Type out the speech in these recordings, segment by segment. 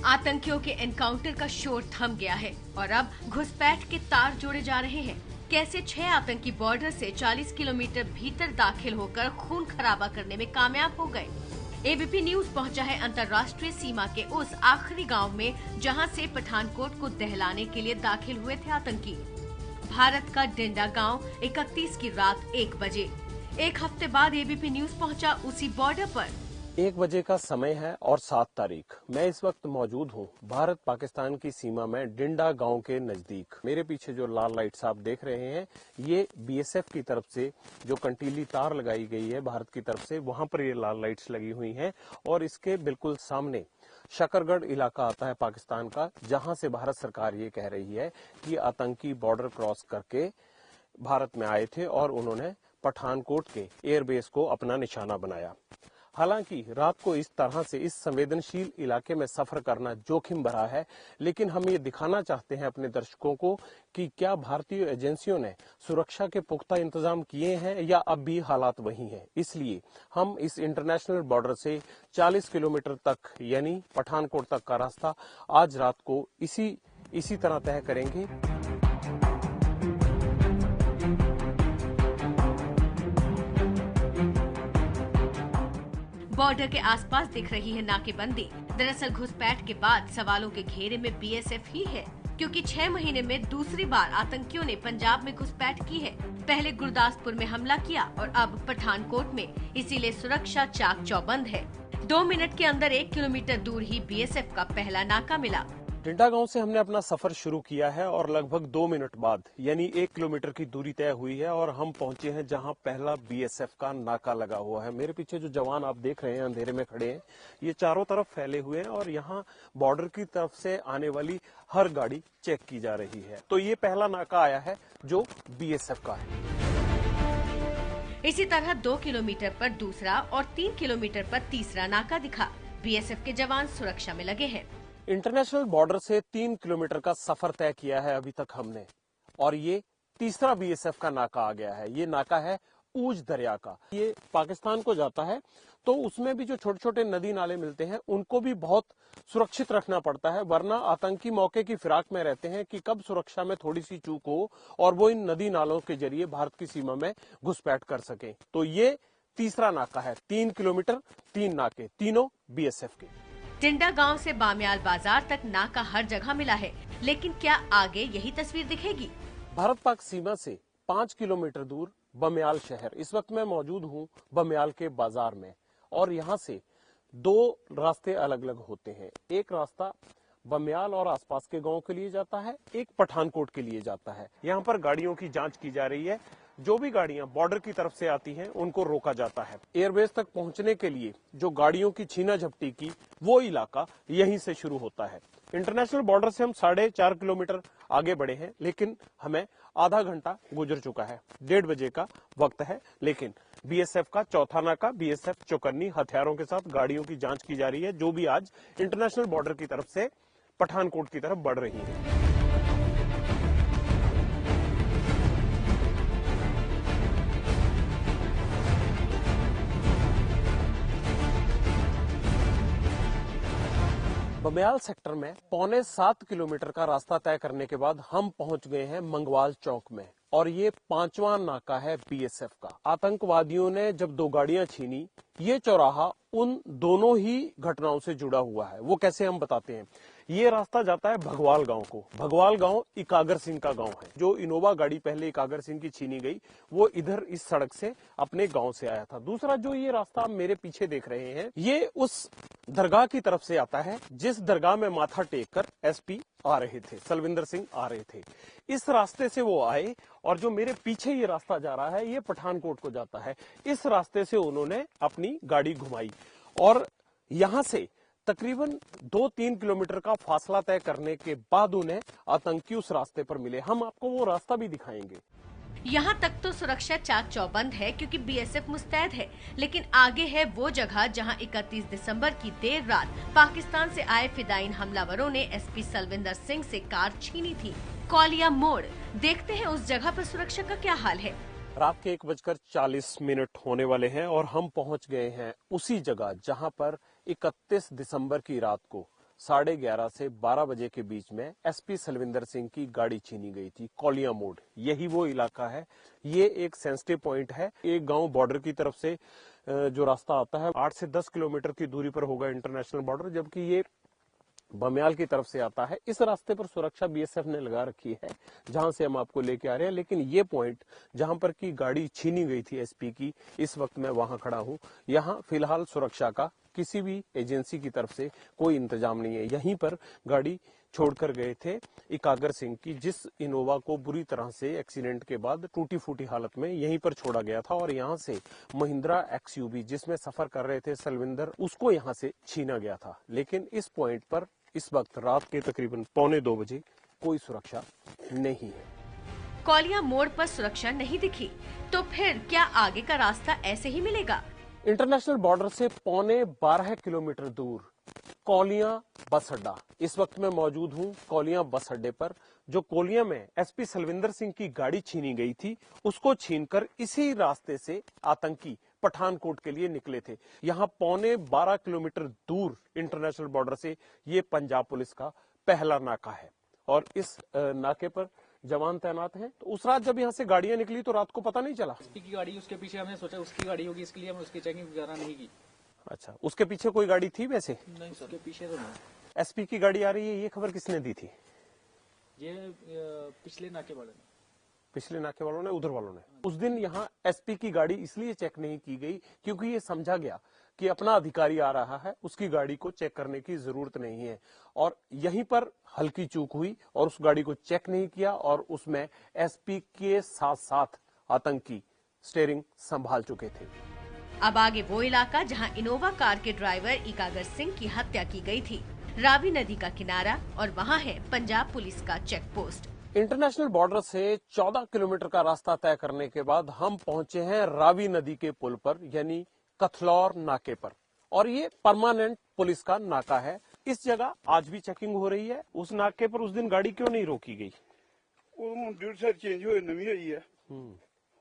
आतंकियों के एनकाउंटर का शोर थम गया है और अब घुसपैठ के तार जोड़े जा रहे हैं। कैसे 6 आतंकी बॉर्डर से 40 किलोमीटर भीतर दाखिल होकर खून खराबा करने में कामयाब हो गए। एबीपी न्यूज पहुंचा है अंतर्राष्ट्रीय सीमा के उस आखिरी गांव में जहां से पठानकोट को दहलाने के लिए दाखिल हुए थे आतंकी। भारत का डिंडा गांव 31 की रात 1 बजे। एक हफ्ते बाद एबीपी न्यूज पहुंचा उसी बॉर्डर पर। 1 बजे का समय है और 7 तारीख। मैं इस वक्त मौजूद हूँ भारत पाकिस्तान की सीमा में डिंडा गांव के नजदीक। मेरे पीछे जो लाल लाइट्स आप देख रहे हैं, ये बीएसएफ की तरफ से जो कंटीली तार लगाई गई है भारत की तरफ से, वहां पर ये लाल लाइट्स लगी हुई हैं। और इसके बिल्कुल सामने शकरगढ़ इलाका आता है पाकिस्तान का, जहां से भारत सरकार ये कह रही है कि आतंकी बॉर्डर क्रॉस करके भारत में आए थे और उन्होंने पठानकोट के एयरबेस को अपना निशाना बनाया। हालांकि रात को इस तरह से इस संवेदनशील इलाके में सफर करना जोखिम भरा है, लेकिन हम ये दिखाना चाहते हैं अपने दर्शकों को कि क्या भारतीय एजेंसियों ने सुरक्षा के पुख्ता इंतजाम किए हैं या अब भी हालात वही हैं। इसलिए हम इस इंटरनेशनल बॉर्डर से 40 किलोमीटर तक यानी पठानकोट तक का रास्ता आज रात को इसी तरह तय करेंगे। बॉर्डर के आसपास दिख रही है नाकेबंदी। दरअसल घुसपैठ के बाद सवालों के घेरे में बीएसएफ ही है, क्योंकि 6 महीने में दूसरी बार आतंकियों ने पंजाब में घुसपैठ की है। पहले गुरदासपुर में हमला किया और अब पठानकोट में, इसीलिए सुरक्षा चाक चौबंद है। 2 मिनट के अंदर 1 किलोमीटर दूर ही बीएसएफ का पहला नाका मिला। डिंडा गांव से हमने अपना सफर शुरू किया है और लगभग 2 मिनट बाद यानी 1 किलोमीटर की दूरी तय हुई है और हम पहुंचे हैं जहां पहला बीएसएफ का नाका लगा हुआ है। मेरे पीछे जो जवान आप देख रहे हैं अंधेरे में खड़े हैं, ये चारों तरफ फैले हुए हैं और यहाँ बॉर्डर की तरफ से आने वाली हर गाड़ी चेक की जा रही है। तो ये पहला नाका आया है जो बीएसएफ का है। इसी तरह 2 किलोमीटर पर दूसरा और 3 किलोमीटर पर तीसरा नाका दिखा। बीएसएफ के जवान सुरक्षा में लगे हैं। इंटरनेशनल बॉर्डर से 3 किलोमीटर का सफर तय किया है अभी तक हमने, और ये तीसरा बीएसएफ का नाका आ गया है। ये नाका है ऊज दरिया का। ये पाकिस्तान को जाता है, तो उसमें भी जो छोटे छोटे नदी नाले मिलते हैं उनको भी बहुत सुरक्षित रखना पड़ता है, वरना आतंकी मौके की फिराक में रहते हैं कि कब सुरक्षा में थोड़ी सी चूक हो और वो इन नदी नालों के जरिए भारत की सीमा में घुसपैठ कर सके। तो ये तीसरा नाका है। 3 किलोमीटर 3 नाके, तीनों बीएसएफ के। डिंडा गांव से बामियाल बाजार तक नाका हर जगह मिला है, लेकिन क्या आगे यही तस्वीर दिखेगी? भारत पाक सीमा से 5 किलोमीटर दूर बमियाल शहर। इस वक्त मैं मौजूद हूँ बमियाल के बाजार में और यहाँ से 2 रास्ते अलग अलग होते हैं। एक रास्ता बमियाल और आसपास के गांव के लिए जाता है, एक पठानकोट के लिए जाता है। यहाँ पर गाड़ियों की जांच की जा रही है। जो भी गाड़ियां बॉर्डर की तरफ से आती हैं उनको रोका जाता है। एयरबेस तक पहुंचने के लिए जो गाड़ियों की छीना झपटी की वो इलाका यहीं से शुरू होता है। इंटरनेशनल बॉर्डर से हम 4.5 किलोमीटर आगे बढ़े हैं, लेकिन हमें आधा घंटा गुजर चुका है। 1:30 बजे का वक्त है, लेकिन बीएसएफ का चौथा नाका, बीएसएफ चौकन्नी हथियारों के साथ गाड़ियों की जांच की जा रही है, जो भी आज इंटरनेशनल बॉर्डर की तरफ से पठानकोट की तरफ बढ़ रही है। बमियाल सेक्टर में 6.25 किलोमीटर का रास्ता तय करने के बाद हम पहुंच गए हैं मंगवाल चौक में, और ये 5वां नाका है बीएसएफ का। आतंकवादियों ने जब 2 गाड़ियां छीनी, ये चौराहा उन दोनों ही घटनाओं से जुड़ा हुआ है। वो कैसे हम बताते हैं। ये रास्ता जाता है भगवाल गांव को। भगवाल गांव इकागर सिंह का गांव है। जो इनोवा गाड़ी पहले इकागर सिंह की छीनी गई, वो इधर इस सड़क से अपने गांव से आया था। दूसरा जो ये रास्ता आप मेरे पीछे देख रहे हैं, ये उस दरगाह की तरफ से आता है जिस दरगाह में माथा टेक कर एसपी आ रहे थे, सलविंदर सिंह आ रहे थे। इस रास्ते से वो आए और जो मेरे पीछे ये रास्ता जा रहा है, ये पठानकोट को जाता है। इस रास्ते से उन्होंने अपनी गाड़ी घुमाई और यहां से तकरीबन 2-3 किलोमीटर का फासला तय करने के बाद उन्हें आतंकी उस रास्ते पर मिले। हम आपको वो रास्ता भी दिखाएंगे। यहाँ तक तो सुरक्षा चाक चौबंद है, क्योंकि बीएसएफ मुस्तैद है, लेकिन आगे है वो जगह जहाँ 31 दिसंबर की देर रात पाकिस्तान से आए फिदाइन हमलावरों ने एसपी सलविंदर सिंह से कार छीनी थी। कौलिया मोड़। देखते हैं उस जगह पर सुरक्षा का क्या हाल है। रात के 1:40 होने वाले हैं और हम पहुंच गए हैं उसी जगह जहां पर 31 दिसंबर की रात को 11:30 से 12 बजे के बीच में एसपी सलविंदर सिंह की गाड़ी छीनी गई थी कौलिया मोड़। यही वो इलाका है, ये एक सेंसिटिव पॉइंट है। एक गांव बॉर्डर की तरफ से जो रास्ता आता है 8 से 10 किलोमीटर की दूरी पर होगा इंटरनेशनल बॉर्डर, जबकि ये बमियाल की तरफ से आता है। इस रास्ते पर सुरक्षा बीएसएफ ने लगा रखी है, जहां से हम आपको लेके आ रहे हैं। लेकिन ये पॉइंट जहां पर की गाड़ी छीनी गई थी एसपी की, इस वक्त मैं वहां खड़ा हूं। यहां फिलहाल सुरक्षा का किसी भी एजेंसी की तरफ से कोई इंतजाम नहीं है। यहीं पर गाड़ी छोड़कर गए थे इकागर सिंह की, जिस इनोवा को बुरी तरह से एक्सीडेंट के बाद टूटी फूटी हालत में यहीं पर छोड़ा गया था, और यहां से महिंद्रा एक्सयूवी जिसमें सफर कर रहे थे सलविंदर, उसको यहां से छीना गया था। लेकिन इस पॉइंट पर इस वक्त रात के तकरीबन 1:45 बजे कोई सुरक्षा नहीं है। कौलिया मोड़ पर सुरक्षा नहीं दिखी तो फिर क्या आगे का रास्ता ऐसे ही मिलेगा? इंटरनेशनल बॉर्डर से 12.25 किलोमीटर दूर कौलिया बस अड्डा। इस वक्त मैं मौजूद हूं कौलिया बस अड्डे पर, जो कौलिया में एसपी सलविंदर सिंह की गाड़ी छीनी गई थी, उसको छीनकर इसी रास्ते से आतंकी पठानकोट के लिए निकले थे। यहाँ 12.25 किलोमीटर दूर इंटरनेशनल बॉर्डर से ये पंजाब पुलिस का पहला नाका है, और इस नाके पर जवान तैनात हैं। तो उस रात जब यहाँ से गाड़ियां निकली तो रात को पता नहीं चला। एसपी की गाड़ी, उसके पीछे हमने सोचा उसकी गाड़ी होगी, इसके लिए हमने उसकी चेकिंग वगैरह नहीं की। अच्छा, उसके पीछे कोई गाड़ी थी वैसे? नहीं, उसके पीछे तो नहीं। एसपी की गाड़ी आ रही है, ये खबर किसने दी थी? ये पिछले नाके वाले ने। पिछले नाके वालों ने, उधर वालों ने। उस दिन यहाँ एसपी की गाड़ी इसलिए चेक नहीं की गई क्योंकि ये समझा गया कि अपना अधिकारी आ रहा है, उसकी गाड़ी को चेक करने की जरूरत नहीं है। और यहीं पर हल्की चूक हुई और उस गाड़ी को चेक नहीं किया, और उसमें एसपी के साथ साथ आतंकी स्टीयरिंग संभाल चुके थे। अब आगे वो इलाका जहां इनोवा कार के ड्राइवर इकागर सिंह की हत्या की गई थी। रावी नदी का किनारा और वहां है पंजाब पुलिस का चेक पोस्ट। इंटरनेशनल बॉर्डर से 14 किलोमीटर का रास्ता तय करने के बाद हम पहुंचे हैं रावी नदी के पुल पर, यानी कथलौर नाके पर, और ये परमानेंट पुलिस का नाका है। इस जगह आज भी चेकिंग हो रही है। उस नाके पर उस दिन गाड़ी क्यों नहीं रोकी गई? चेंज हुए नवी हुई है,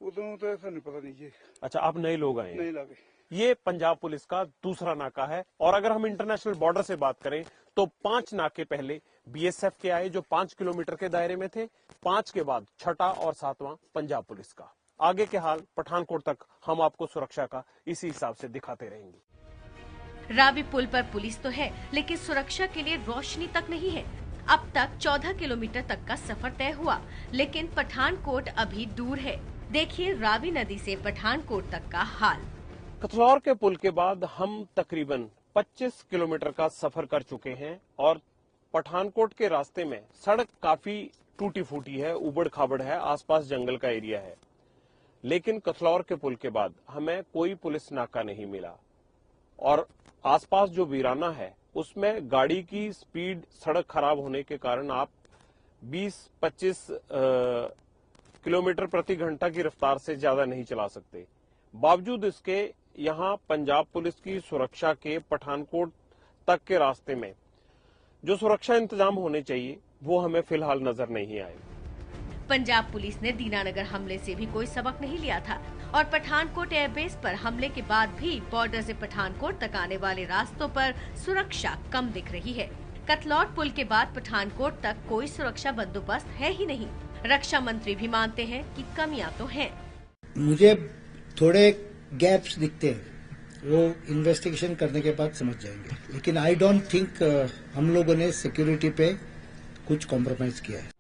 उदों तो सानू पता नहीं जी। अच्छा, आप नए लोग आए? नहीं लगे। ये पंजाब पुलिस का दूसरा नाका है, और अगर हम इंटरनेशनल बॉर्डर से बात करें तो 5 नाके पहले बीएसएफ के आए जो 5 किलोमीटर के दायरे में थे। 5 के बाद 6वां और 7वां पंजाब पुलिस का। आगे के हाल पठानकोट तक हम आपको सुरक्षा का इसी हिसाब से दिखाते रहेंगे। रावी पुल पर पुलिस तो है, लेकिन सुरक्षा के लिए रोशनी तक नहीं है। अब तक 14 किलोमीटर तक का सफर तय हुआ, लेकिन पठानकोट अभी दूर है। देखिए रावी नदी से पठानकोट तक का हाल। कथलौर के पुल के बाद हम तकरीबन 25 किलोमीटर का सफर कर चुके हैं, और पठानकोट के रास्ते में सड़क काफी टूटी फूटी है, उबड़ खाबड़ है, आसपास जंगल का एरिया है। लेकिन कथलौर के पुल के बाद हमें कोई पुलिस नाका नहीं मिला, और आसपास जो वीराना है उसमें गाड़ी की स्पीड सड़क खराब होने के कारण आप 20-25 किलोमीटर प्रति घंटा की रफ्तार से ज्यादा नहीं चला सकते। बावजूद इसके यहाँ पंजाब पुलिस की सुरक्षा के पठानकोट तक के रास्ते में जो सुरक्षा इंतजाम होने चाहिए वो हमें फिलहाल नजर नहीं आए। पंजाब पुलिस ने दीनानगर हमले से भी कोई सबक नहीं लिया था, और पठानकोट एयरबेस पर हमले के बाद भी बॉर्डर से पठानकोट तक आने वाले रास्तों पर सुरक्षा कम दिख रही है। कथलौर पुल के बाद पठानकोट तक कोई सुरक्षा बंदोबस्त है ही नहीं। रक्षा मंत्री भी मानते हैं कि कमियां तो हैं। मुझे थोड़े गैप्स दिखते हैं, वो इन्वेस्टिगेशन करने के बाद समझ जाएंगे, लेकिन आई डोंट थिंक हम लोगों ने सिक्योरिटी पे कुछ कॉम्प्रोमाइज किया है।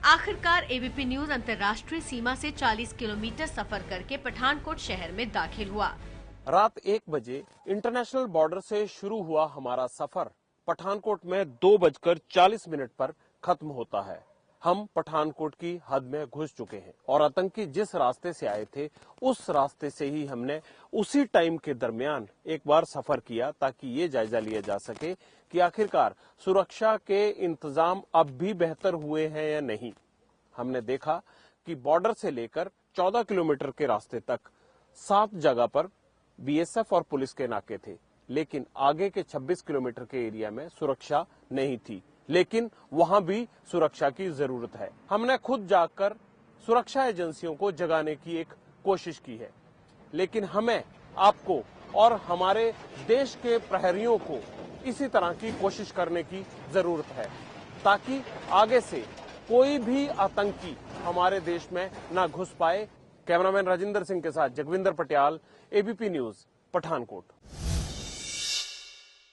आखिरकार एबीपी न्यूज अंतर्राष्ट्रीय सीमा से 40 किलोमीटर सफर करके पठानकोट शहर में दाखिल हुआ। रात 1 बजे इंटरनेशनल बॉर्डर से शुरू हुआ हमारा सफर पठानकोट में 2:40 पर खत्म होता है। हम पठानकोट की हद में घुस चुके हैं, और आतंकी जिस रास्ते से आए थे उस रास्ते से ही हमने उसी टाइम के दरमियान एक बार सफर किया, ताकि ये जायजा लिया जा सके कि आखिरकार सुरक्षा के इंतजाम अब भी बेहतर हुए हैं या नहीं। हमने देखा कि बॉर्डर से लेकर 14 किलोमीटर के रास्ते तक 7 जगह पर बीएसएफ और पुलिस के नाके थे, लेकिन आगे के 26 किलोमीटर के एरिया में सुरक्षा नहीं थी। लेकिन वहां भी सुरक्षा की जरूरत है। हमने खुद जाकर सुरक्षा एजेंसियों को जगाने की एक कोशिश की है, लेकिन हमें आपको और हमारे देश के प्रहरियों को इसी तरह की कोशिश करने की जरूरत है ताकि आगे से कोई भी आतंकी हमारे देश में ना घुस पाए। कैमरामैन राजेंद्र सिंह के साथ जगविंदर पटियाल, एबीपी न्यूज, पठानकोट।